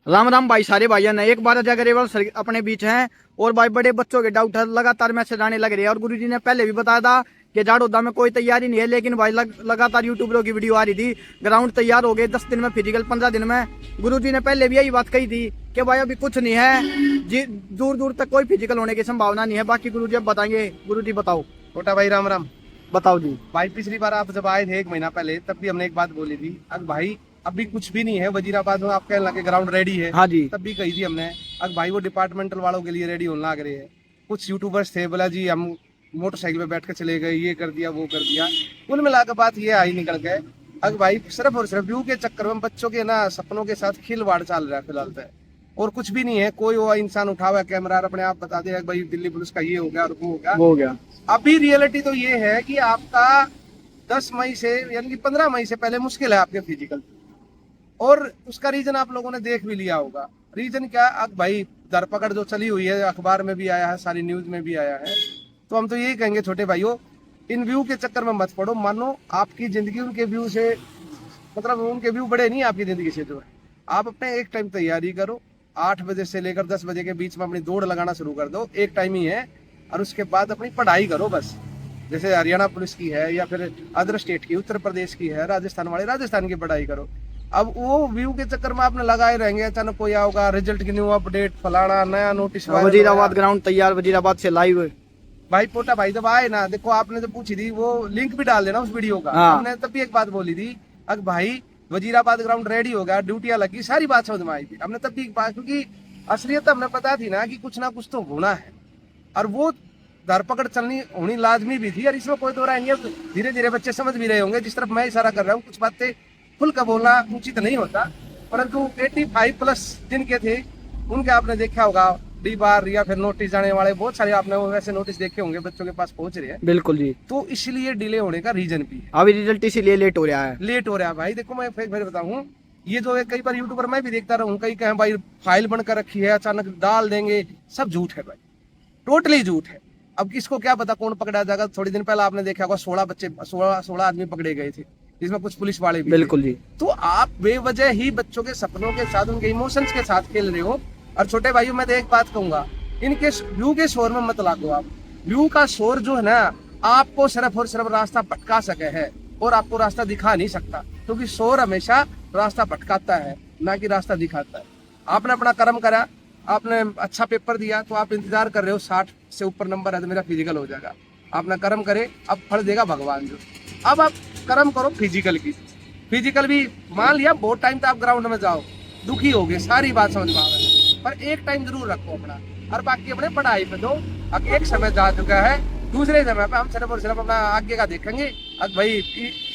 राम राम भाई, सारे भाइयों ने एक बार अग्रवाल सर अपने बीच हैं। और भाई बड़े बच्चों के डाउट लगातार मैसेज आने लग रहे हैं। और गुरुजी ने पहले भी बताया था कि जाड़ोदा में कोई तैयारी नहीं है, लेकिन भाई लगातार यूट्यूबरों की वीडियो आ रही थी। ग्राउंड तैयार हो गए 10 दिन में, फिजिकल 15 दिन में। गुरुजी ने पहले भी यही बात कही थी कि भाई अभी कुछ नहीं है जी, दूर दूर तक कोई फिजिकल होने की संभावना नहीं है। बाकी गुरुजी अब बताएंगे। गुरुजी बताओ। छोटा भाई राम राम। बताओ जी। भाई पिछली बार आप जब आए थे 1 महीना पहले, तब भी हमने एक बात बोली थी। अब भाई अभी कुछ भी नहीं है वजीराबाद में, आप कहने लगे ग्राउंड रेडी है। हाँ जी। तब भी कही थी हमने। अब भाई वो डिपार्टमेंटल वालों के लिए रेडी होने लग रहे हैं। कुछ यूट्यूबर्स थे, बोला जी हम मोटरसाइकिल पे बैठ के चले गए, ये कर दिया वो कर दिया। कुल मिला के बात ये आई निकल गए। अब भाई सिर्फ और सिर्फ व्यू के चक्कर में बच्चों के ना सपनों के साथ खिलवाड़ चल रहा है फिलहाल तो। और कुछ भी नहीं है। कोई वो इंसान उठा हुआ कैमरा और अपने आप बता दे भाई दिल्ली पुलिस का ये हो गया और वो हो गया। अभी रियलिटी तो ये है कि आपका 10 मई से यानी कि 15 मई से पहले मुश्किल है आपके फिजिकल। और उसका रीजन आप लोगों ने देख भी लिया होगा। रीजन क्या? अब भाई धरपकड़ जो चली हुई है, अखबार में भी आया है, सारी न्यूज में भी आया है। तो हम तो यही कहेंगे छोटे भाइयों, इन व्यू के चक्कर में मत पड़ो। मानो आपकी जिंदगी उनके व्यू से, मतलब उनके व्यू बड़े नहीं आपकी जिंदगी से। जो है आप अपने एक टाइम तैयारी करो। 8 बजे से लेकर 10 बजे के बीच में अपनी दौड़ लगाना शुरू कर दो। एक टाइम ही है। और उसके बाद अपनी पढ़ाई करो बस। जैसे हरियाणा पुलिस की है या फिर अदर स्टेट की, उत्तर प्रदेश की है, राजस्थान वाले राजस्थान की पढ़ाई करो। अब वो व्यू के चक्कर में आपने लगाए रहेंगे, अचानक कोई होगा रिजल्ट की न्यू अपडेट, फलाना नया नोटिस। वजीराबाद ग्राउंड तैयार, वजीराबाद से लाइव। भाई पोटा भाई जब आए ना, देखो आपने जो पूछी थी वो लिंक भी डाल देना उस वीडियो का। हाँ। हमने तब भी एक बात बोली थी। अब भाई वजीराबाद ग्राउंड रेडी हो गया, ड्यूटियां लगी, सारी बात समझ में आई थी। हमने तब भी एक बात, क्योंकि असलियत हमने पता थी ना कि कुछ ना कुछ तो होना है। और वो धरपकड़ चलनी होनी लाजमी भी थी। और इसमें कोई दो राय नहीं है। धीरे धीरे बच्चे समझ भी रहे होंगे। जिस तरफ मैं इशारा कर रहा हूँ, कुछ बातें खुल कर बोलना उचित नहीं होता, परंतु 85+ जिनके थे उनके आपने देखा होगा डी बार या फिर नोटिस जाने वाले बहुत सारे आपने वैसे नोटिस देखे होंगे बच्चों के पास पहुंच रहे हैं। बिल्कुल जी। तो इसलिए डिले होने का रीजन भी है। अभी रिजल्ट इसीलिए लेट हो रहा है। लेट हो रहा है भाई। देखो मैं फिर बताऊं, ये जो है कई बार यूट्यूबर मैं भी देखता रहूं, कई कहें भाई फाइल बनकर रखी है अचानक डाल देंगे, सब झूठ है भाई, टोटली झूठ है। अब किसको क्या पता कौन पकड़ा जाएगा। थोड़ी दिन पहले आपने देखा होगा 16 आदमी पकड़े गए थे, जिसमें कुछ पुलिस वाले भी बिल्कुल जी। तो आप बेवजह ही बच्चों के सपनों के साथ, उनके इमोशंस के साथ खेल रहे हो। और छोटे भाइयों मैं तो एक बात कहूंगा, इनके व्यू के शोर में मत लागो आप। व्यू का शोर जो है ना, आपको सिर्फ और सिर्फ रास्ता भटका सके है और आपको रास्ता दिखा नहीं सकता। क्योंकि शोर हमेशा रास्ता भटकाता है, ना कि रास्ता दिखाता है। आपने अपना कर्म करा, आपने अच्छा पेपर दिया, तो आप इंतजार कर रहे हो 60 से ऊपर नंबर है तो मेरा फिजिकल हो जाएगा। आपने कर्म करे, अब फल देगा भगवान जो। अब आप कर्म करो फिजिकल की। फिजिकल भी मान लिया बहुत टाइम तक आप ग्राउंड में जाओ, दुखी हो गए, सारी बात समझ में आ रही है, पर एक टाइम जरूर रखो अपना। और बाकी अपने पढ़ाई पे दो। अब एक समय जा चुका है, दूसरे समय पे हम सिर्फ और सिर्फ अपना आगे का देखेंगे। अब भाई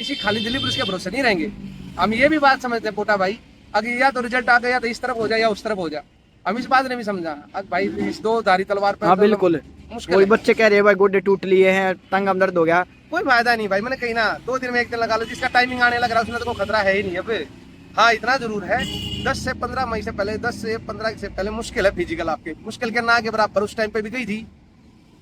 इसी खाली दिल्ली पुलिस के भरोसे नहीं रहेंगे। हम ये भी बात समझते हैं पोटा भाई, अगर या तो रिजल्ट आ गया तो इस तरफ हो जाए या उस तरफ हो जाए। हम इस बात ने भी समझा। अब भाई इस दो धारी तलवार पर हाँ बिल्कुल। वही बच्चे कह रहे हैं भाई गोडे टूट लिए हैं, टंग में दर्द हो गया। कोई फायदा नहीं भाई। मैंने कही ना 2 दिन में 1 दिन लगा लो, जिसका टाइमिंग आने लग रहा है उसमें तो कोई खतरा है ही नहीं। अब हाँ इतना जरूर है, 10 से 15 मई से पहले, 10 से 15 से पहले मुश्किल है फिजिकल आपके। मुश्किल के ना के बराबर उस टाइम पे भी गई थी।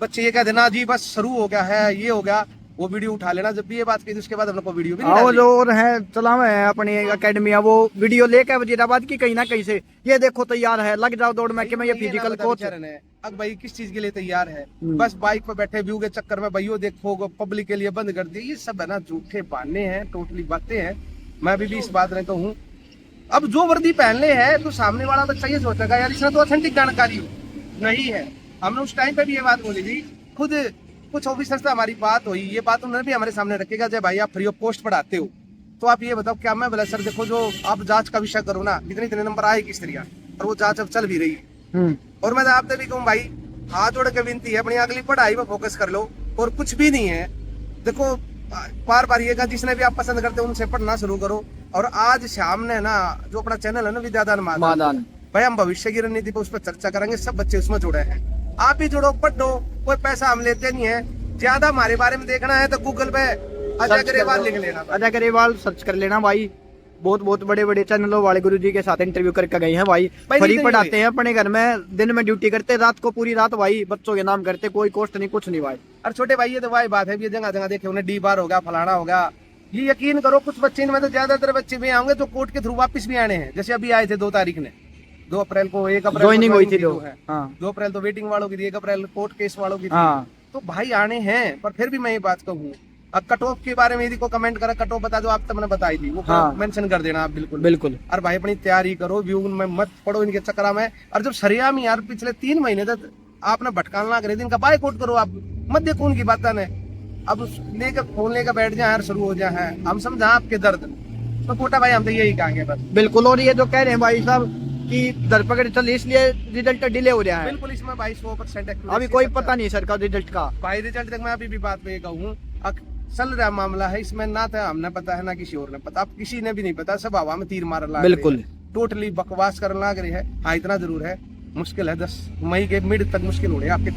बच्चे ये कहते ना जी बस शुरू हो गया है, ये हो गया, वो वीडियो उठा लेना। जब भी ये बात की उसके बाद हम लोग को वीडियो भी नहीं डाली। और है चला है अपनी अकेडमिया, वो वीडियो लेकर वजीराबाद की कहीं ना कहीं से, ये देखो तैयार है, लग जाओ दौड़ में कि मैं ये फिजिकल कोच। अब भाई किस चीज के लिए तैयार है? बस बाइक पे बैठे व्यू के चक्कर में भाइयों देखो पब्लिक के लिए बंद कर दिए। ये सब है ना झूठे बहाने हैं, टोटली बातें हैं। मैं भी इस बात रहता हूँ। अब जो वर्दी पहनले है तो सामने वाला बच्चा ये सोचेगा यार इसमें तो ऑथेंटिक जानकारी हो नहीं है। हमने उस टाइम पे भी ये बात बोली थी। खुद कुछ ऑफिसर से हमारी बात हुई, ये बात उन्होंने भी हमारे सामने रखेगा। जब भाई आप फ्री ऑफ कॉस्ट पढ़ाते हो तो आप ये बताओ क्या? मैं बोला सर देखो जो आप जांच का विषय करो ना, इतने नंबर आए किस तरह, और वो जांच अब चल भी रही है। और मैं आपसे भी कहूँ भाई, हाथ जोड़ के विनती है अपनी अगली पढ़ाई में फोकस कर लो। और कुछ भी नहीं है। देखो बार बार ये कहा, जिसने भी आप पसंद करते हो उनसे पढ़ना शुरू करो। और आज शाम ने ना जो अपना चैनल है ना विद्यादान मादान, भाई हम भविष्य की रणनीति पर उस पर चर्चा करेंगे। सब बच्चे उसमें जुड़े हैं, आप भी जुड़ो, पढ़ो। कोई पैसा हम लेते नहीं है। ज्यादा हमारे बारे में देखना है तो गूगल पे अजय अग्रवाल लिख लेना, अजय अग्रवाल सर्च कर लेना भाई। बहुत बहुत बड़े बड़े चैनलों वाले गुरुजी के साथ इंटरव्यू करके गए हैं भाई। फ्री पढ़ाते हैं, अपने घर में दिन में ड्यूटी करते, रात को पूरी रात भाई बच्चों के नाम करते, कोई कॉस्ट नहीं, कुछ नहीं भाई। और छोटे भाई ये तो भाई बात है, ये जगह जगह देखे उन्हें डी बार हो गया, फलाना हो गया। ये यकीन करो कुछ बच्चे इनमें तो ज्यादातर बच्चे भी आएंगे जो कोर्ट के थ्रू वापस भी आने हैं। जैसे अभी आए थे 2 तारीख ने, 2 अप्रैल को 1 अप्रैल ज्वाइनिंग हुई थी तो जो। है, हाँ 2 अप्रैल तो वेटिंग वालों की थी, 1 अप्रैल कोर्ट केस वालों की थी। हाँ तो भाई आने हैं, पर फिर भी मैं ये बात कहूँ, अब कट ऑफ के बारे में यदि को कमेंट करा, कट ऑफ बता दो, आप तो मैंने बताई थी, वो हाँ। मेंशन कर देना आप बिल्कुल। बिल्कुल और भाई अपनी तैयारी करो, व्यू में मत पड़ो इनके चक्कर में। और जब सरियाम यार पिछले 3 महीने तक आपने भटकाना करे, इनका बायकॉट करो, आप मत देखो उनकी बातें ने। अब लेकर फोन लेकर बैठ जाए यार, शुरू हो जाए, हम समझा आपके दर्द। तो कोटा भाई हम तो यही कहेंगे बस। बिल्कुल। और ये जो कह रहे हैं भाई साहब कि धरपकड़ चल इसलिए रिजल्ट डिले हो रहा है, बिल्कुल इसमें भाई 100% अभी कोई पता नहीं सर का रिजल्ट का। भाई रिजल्ट तक मैं अभी भी बात पे कहूँ, चल रहा मामला है, इसमें ना तो हमने पता है ना किसी और ने पता, अब किसी ने भी नहीं पता, सब हवा में तीर मारने लग रहे हैं। बिल्कुल टोटली बकवास करने लग रही है। हाँ इतना जरूर है, मुश्किल है 10 मई के मिड तक मुश्किल हो रही है आपके,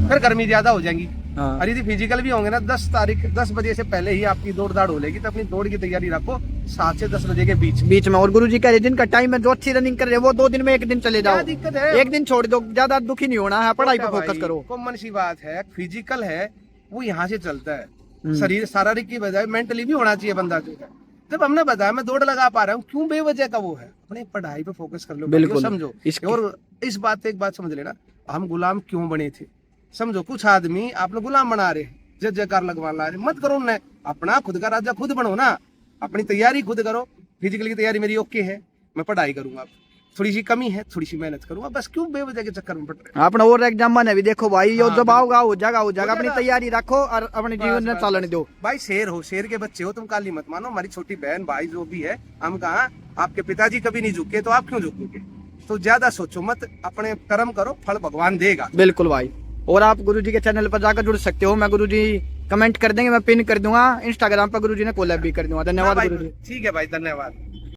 फिर गर्मी ज्यादा हो जाएगी। हाँ और यदि फिजिकल भी होंगे ना 10 तारीख 10 बजे से पहले ही आपकी दौड़ दाड़ हो लेगी, तो अपनी दौड़ की तैयारी रखो 7 से 10 बजे के बीच। बीच में। और गुरुजी कह रहे जिनका टाइम है, जो अच्छी रनिंग कर रहे हैं वो 2 दिन में 1 दिन चले क्या जाओ, दिक्कत है? एक दिन छोड़ दो, ज्यादा दुखी नहीं होना है, पढ़ाई पे फोकस करो। कॉमन सी बात है, फिजिकल है वो यहाँ से चलता है, हम्म। शरीर शारीरिक की बजाय मेंटली भी होना चाहिए बंदा जो है। जब हमने बताया मैं दौड़ लगा पा रहा हूँ, क्यों बेवजह का वो है, अपनी पढ़ाई पे फोकस कर लो, बिल्कुल। समझो। इसकी- और इस बात पे एक बात समझ लेना, हम गुलाम क्यों बने थे, समझो। कुछ आदमी आप लोग गुलाम बना रहे, जय जयकार लगवा ला रहे, मत करो उन्हें, अपना खुद का राजा खुद बनो ना, अपनी तैयारी खुद करो। फिजिकल की तैयारी मेरी ओके है, मैं पढ़ाई करूंगा, थोड़ी सी कमी है, थोड़ी सी मेहनत करूंगा, बस क्यों बेवजह के चक्कर में पड़ रहे हैं। अपना और एग्जाम में भी देखो भाई, यो हाँ, जब आओगा हो जाएगा हो जाएगा, हो अपनी जाएगा। तैयारी रखो और अपने जीवन में बस, चालन बस। दो। भाई शेर हो, शेर के बच्चे हो तुम, काली मत मानो। हमारी छोटी बहन भाई जो भी है, हम कहा आपके पिताजी कभी नहीं झुके तो आप क्यों झुकोगे। तो ज्यादा सोचो मत, अपने कर्म करो, फल भगवान देगा। बिल्कुल भाई। और आप गुरुजी के चैनल पर जाकर जुड़ सकते हो, मैं गुरुजी कमेंट कर देंगे, मैं पिन कर दूंगा, इंस्टाग्राम पर गुरुजी ने कोलैब भी कर दूंगा। धन्यवाद हाँ भाई, गुरुजी। ठीक है भाई, धन्यवाद।